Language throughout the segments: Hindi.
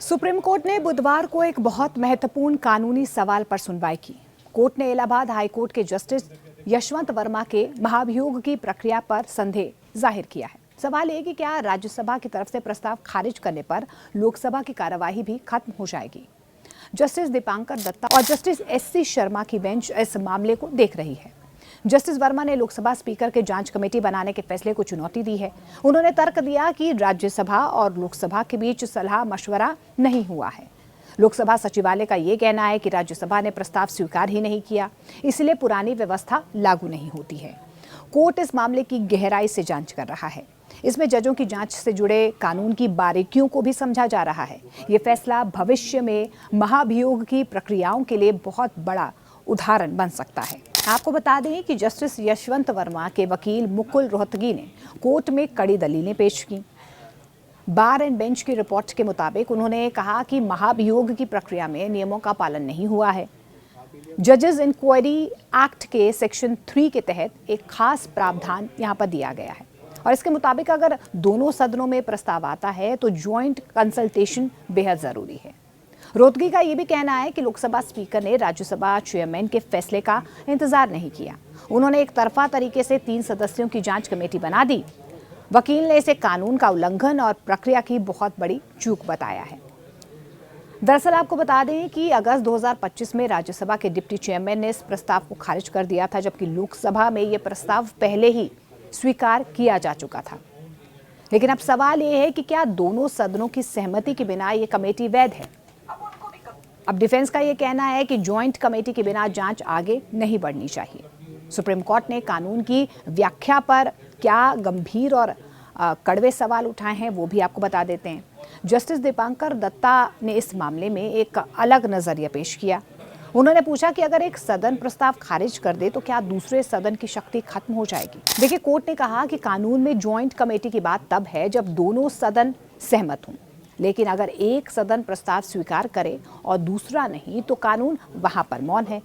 सुप्रीम कोर्ट ने बुधवार को एक बहुत महत्वपूर्ण कानूनी सवाल पर सुनवाई की। कोर्ट ने इलाहाबाद हाई कोर्ट के जस्टिस यशवंत वर्मा के महाभियोग की प्रक्रिया पर संदेह जाहिर किया है। सवाल ये कि क्या राज्यसभा की तरफ से प्रस्ताव खारिज करने पर लोकसभा की कार्यवाही भी खत्म हो जाएगी। जस्टिस दीपांकर दत्ता और जस्टिस एससी शर्मा की बेंच इस मामले को देख रही है। जस्टिस वर्मा ने लोकसभा स्पीकर के जांच कमेटी बनाने के फैसले को चुनौती दी है। उन्होंने तर्क दिया कि राज्यसभा और लोकसभा के बीच सलाह मशवरा नहीं हुआ है। लोकसभा सचिवालय का ये कहना है कि राज्यसभा ने प्रस्ताव स्वीकार ही नहीं किया, इसलिए पुरानी व्यवस्था लागू नहीं होती है। कोर्ट इस मामले की गहराई से जांच कर रहा है। इसमें जजों की जांच से जुड़े कानून की बारीकियों को भी समझा जा रहा है। ये फैसला भविष्य में महाभियोग की प्रक्रियाओं के लिए बहुत बड़ा उदाहरण बन सकता है। आपको बता दें कि जस्टिस यशवंत वर्मा के वकील मुकुल रोहतगी ने कोर्ट में कड़ी दलीलें पेश की। बार एंड बेंच की रिपोर्ट के मुताबिक उन्होंने कहा कि महाभियोग की प्रक्रिया में नियमों का पालन नहीं हुआ है। जजेस इंक्वायरी एक्ट के सेक्शन 3 के तहत एक खास प्रावधान यहां पर दिया गया है और इसके मुताबिक अगर दोनों सदनों में प्रस्ताव आता है तो ज्वाइंट कंसल्टेशन बेहद जरूरी है। रोहतगी का यह भी कहना है कि लोकसभा स्पीकर ने राज्यसभा चेयरमैन के फैसले का इंतजार नहीं किया। उन्होंने एक तरफा तरीके से 3 सदस्यों की जांच कमेटी बना दी। वकील ने इसे कानून का उल्लंघन और प्रक्रिया की बहुत बड़ी चूक बताया है। दरअसल आपको बता दें कि अगस्त 2025 में राज्यसभा के डिप्टी चेयरमैन ने इस प्रस्ताव को खारिज कर दिया था, जबकि लोकसभा में यह प्रस्ताव पहले ही स्वीकार किया जा चुका था। लेकिन अब सवाल यह है कि क्या दोनों सदनों की सहमति के बिना यह कमेटी वैध है। अब डिफेंस का यह कहना है कि ज्वाइंट कमेटी के बिना जांच आगे नहीं बढ़नी चाहिए। सुप्रीम कोर्ट ने कानून की व्याख्या पर क्या गंभीर और कड़वे सवाल उठाए हैं वो भी आपको बता देते हैं। जस्टिस दीपांकर दत्ता ने इस मामले में एक अलग नजरिया पेश किया। उन्होंने पूछा कि अगर एक सदन प्रस्ताव खारिज कर दे तो क्या दूसरे सदन की शक्ति खत्म हो जाएगी। देखिए, कोर्ट ने कहा कि कानून में ज्वाइंट कमेटी की बात तब है जब दोनों सदन सहमत हों, लेकिन अगर एक सदन प्रस्ताव स्वीकार करे और दूसरा नहीं तो कानून वहां पर मौन है।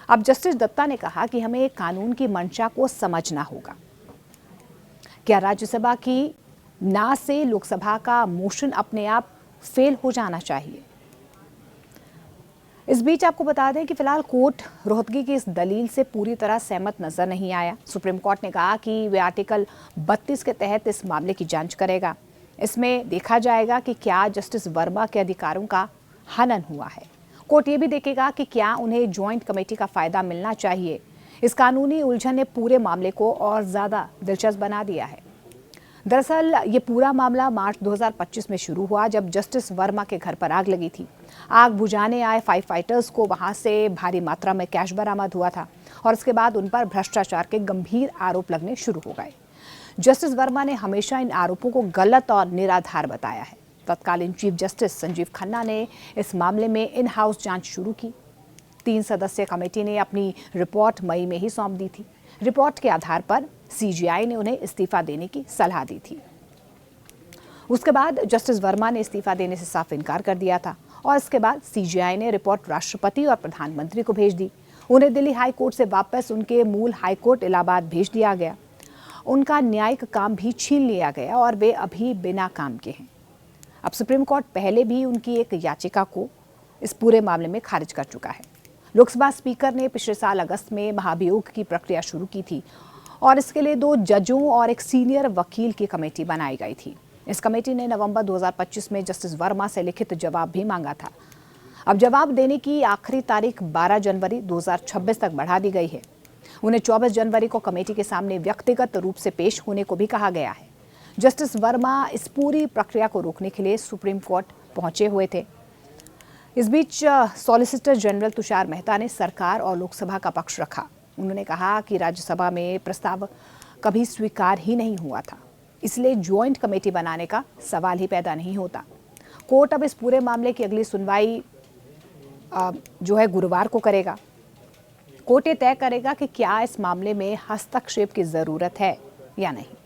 अब जस्टिस दत्ता ने कहा कि हमें कानून की मंशा को समझना होगा। क्या राज्यसभा की ना से लोकसभा का मोशन अपने आप फेल हो जाना चाहिए। इस बीच आपको बता दें कि फिलहाल कोर्ट रोहतगी की इस दलील से पूरी तरह सहमत नजर नहीं आया। सुप्रीम कोर्ट ने कहा कि वे आर्टिकल 32 के तहत इस मामले की जांच करेगा। इसमें देखा जाएगा कि क्या जस्टिस वर्मा के अधिकारों का हनन हुआ है। कोर्ट ये भी देखेगा कि क्या उन्हें ज्वाइंट कमेटी का फायदा मिलना चाहिए। इस कानूनी उलझन ने पूरे मामले को और ज्यादा दिलचस्प बना दिया है। दरअसल ये पूरा मामला मार्च 2025 में शुरू हुआ, जब जस्टिस वर्मा के घर पर आग लगी थी। आग बुझाने आए फायर फाइटर्स को वहां से भारी मात्रा में कैश बरामद हुआ था और इसके बाद उन पर भ्रष्टाचार के गंभीर आरोप लगने शुरू हो गए। जस्टिस वर्मा ने हमेशा इन आरोपों को गलत और निराधार बताया है। तत्कालीन चीफ जस्टिस संजीव खन्ना ने इस मामले में इन हाउस जांच शुरू की। 3 सदस्यीय कमेटी ने अपनी रिपोर्ट मई में ही सौंप दी थी। रिपोर्ट के आधार पर सीजीआई ने उन्हें इस्तीफा देने की सलाह दी थी। उसके बाद जस्टिस वर्मा ने इस्तीफा देने से साफ इनकार कर दिया था और इसके बाद सीजीआई ने रिपोर्ट राष्ट्रपति और प्रधानमंत्री को भेज दी। उन्हें दिल्ली हाई कोर्ट से वापस उनके मूल हाई कोर्ट इलाहाबाद भेज दिया गया। उनका न्यायिक काम भी छीन लिया गया और वे अभी बिना काम के हैं। अब सुप्रीम कोर्ट पहले भी उनकी एक याचिका को इस पूरे मामले में खारिज कर चुका है। लोकसभा स्पीकर ने पिछले साल अगस्त में महाभियोग की प्रक्रिया शुरू की थी और इसके लिए 2 जजों और एक सीनियर वकील की कमेटी बनाई गई थी। इस कमेटी ने नवंबर 2025 में जस्टिस वर्मा से लिखित जवाब भी मांगा था। अब जवाब देने की आखिरी तारीख 12 जनवरी 2026 तक बढ़ा दी गई है। उन्हें 24 जनवरी को कमेटी के सामने व्यक्तिगत रूप से पेश होने को भी कहा गया है। जस्टिस वर्मा इस पूरी प्रक्रिया को रोकने के लिए सुप्रीम कोर्ट पहुंचे हुए थे। इस बीच सॉलिसिटर जनरल तुषार मेहता ने सरकार और लोकसभा का पक्ष रखा। उन्होंने कहा कि राज्यसभा में प्रस्ताव कभी स्वीकार ही नहीं हुआ था, इसलिए ज्वाइंट कमेटी बनाने का सवाल ही पैदा नहीं होता। कोर्ट अब इस पूरे मामले की अगली सुनवाई जो है गुरुवार को करेगा। कोर्ट ये तय करेगा कि क्या इस मामले में हस्तक्षेप की जरूरत है या नहीं।